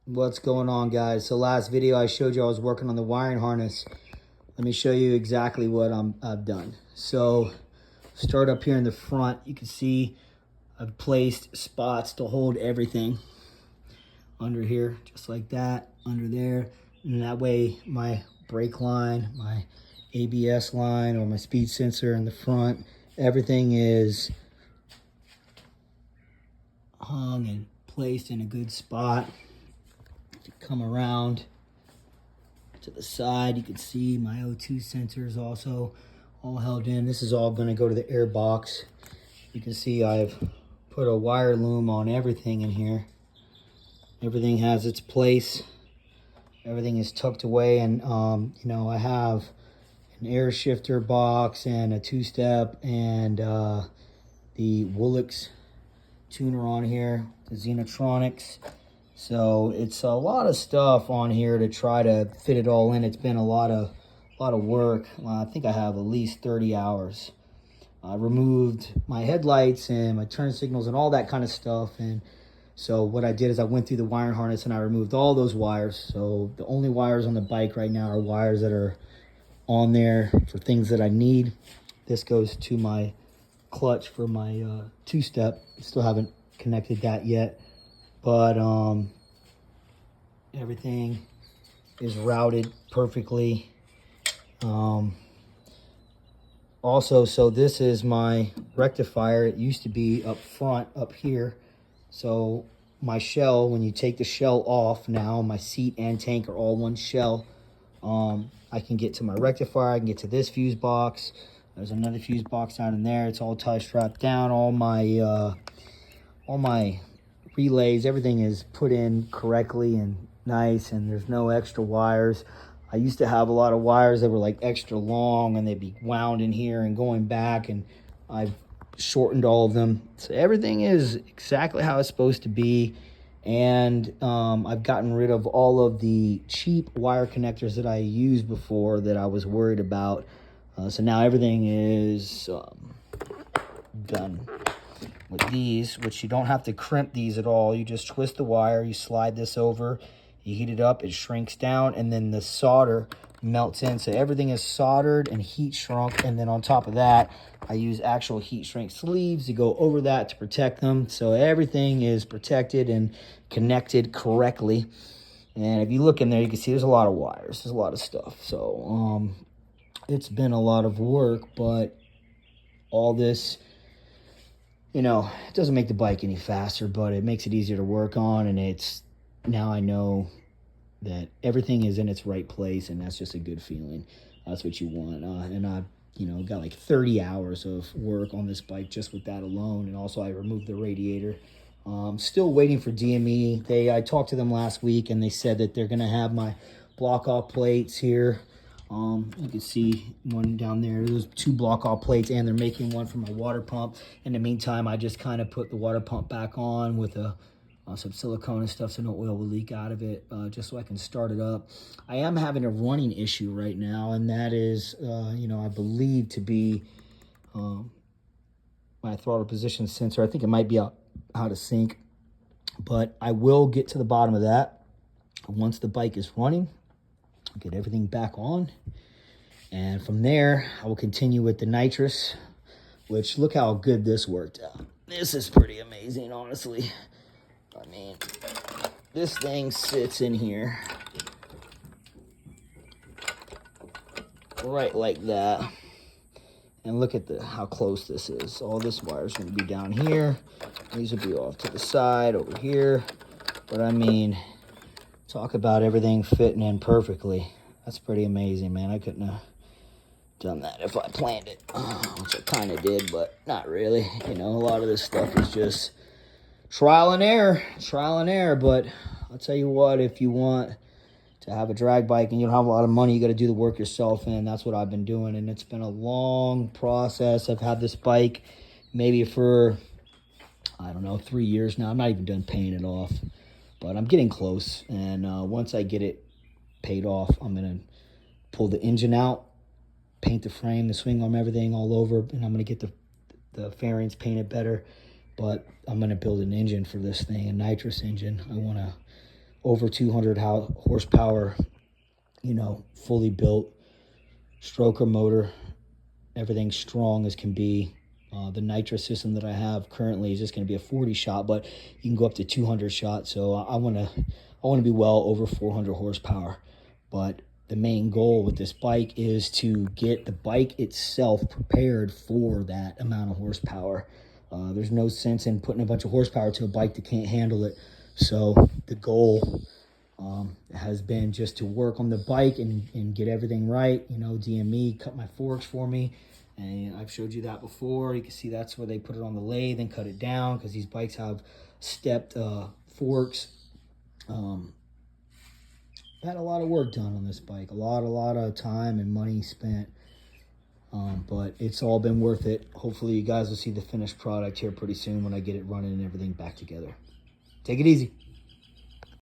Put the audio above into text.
What's going on, guys? So last video I showed you I was working on the wiring harness. Let me show you exactly what I've done. So start up here in the front. You can see I've placed spots to hold everything under here, just like that, under there. And that way my brake line, my ABS line, or my speed sensor in the front, everything is hung and placed in a good spot. Come around to the side, you can see my O2 sensor is also all held in. This is all going to go to the air box. You can see I've put a wire loom on everything in here. Everything has its place. Everything is tucked away, and I have an air shifter box and a two-step and the Woolix tuner on here, the Xenotronics. So it's a lot of stuff on here to try to fit it all in. It's been a lot of work. I think I have at least 30 hours. I removed my headlights and my turn signals and all that kind of stuff. And so what I did is I went through the wiring harness and I removed all those wires. So the only wires on the bike right now are wires that are on there for things that I need. This goes to my clutch for my two-step. Still haven't connected that yet. But everything is routed perfectly. Also, so this is my rectifier. It used to be up front, up here. So my shell, when you take the shell off now, my seat and tank are all one shell. I can get to my rectifier. I can get to this fuse box. There's another fuse box down in there. It's all tie strapped down. All my relays, everything is put in correctly and nice, and there's no extra wires. I used to have a lot of wires that were like extra long and they'd be wound in here and going back, and I've shortened all of them. So everything is exactly how it's supposed to be. And I've gotten rid of all of the cheap wire connectors that I used before that I was worried about. So now everything is done. With these, which you don't have to crimp these at all. You just twist the wire, you slide this over, you heat it up, it shrinks down, and then the solder melts in. So everything is soldered and heat shrunk, and then on top of that, I use actual heat shrink sleeves to go over that to protect them. So everything is protected and connected correctly. And if you look in there, you can see there's a lot of wires, there's a lot of stuff. So it's been a lot of work, but all this, it doesn't make the bike any faster, but it makes it easier to work on. And now I know that everything is in its right place, and that's just a good feeling. That's what you want. And I, got like 30 hours of work on this bike just with that alone. And also I removed the radiator. Still waiting for DME. I talked to them last week, and they said that they're going to have my block off plates here. You can see one down there. There's 2 block off plates, and they're making one for my water pump. In the meantime, I just kind of put the water pump back on with some silicone and stuff so no oil will leak out of it, just so I can start it up. I am having a running issue right now, and that is, I believe to be my throttle position sensor. I think it might be out of sync, but I will get to the bottom of that once the bike is running. Get everything back on, and from there I will continue with the nitrous, which look how good this worked out. This is pretty amazing, honestly. I mean, this thing sits in here right like that, and look at how close this is. All this wire is going to be down here. These will be off to the side over here, but I mean, talk about everything fitting in perfectly. That's pretty amazing, man. I couldn't have done that if I planned it, which I kind of did, but not really. A lot of this stuff is just trial and error. But I'll tell you what, if you want to have a drag bike and you don't have a lot of money, you got to do the work yourself, and that's what I've been doing. And it's been a long process. I've had this bike maybe for, 3 years now. I'm not even done paying it off, but I'm getting close. And once I get it paid off, I'm going to pull the engine out, paint the frame, the swing arm, everything all over, and I'm going to get the fairings painted better. But I'm going to build an engine for this thing, a nitrous engine. I want to over 200 horsepower, you know, fully built stroker motor. Everything's strong as can be. The nitrous system that I have currently is just going to be a 40 shot, but you can go up to 200 shots. So I want to be well over 400 horsepower. But the main goal with this bike is to get the bike itself prepared for that amount of horsepower. There's no sense in putting a bunch of horsepower to a bike that can't handle it. So the goal has been just to work on the bike and get everything right. You know, DME cut my forks for me. And I've showed you that before. You can see that's where they put it on the lathe and cut it down, because these bikes have stepped forks. Had a lot of work done on this bike. A lot of time and money spent. But it's all been worth it. Hopefully you guys will see the finished product here pretty soon when I get it running and everything back together. Take it easy.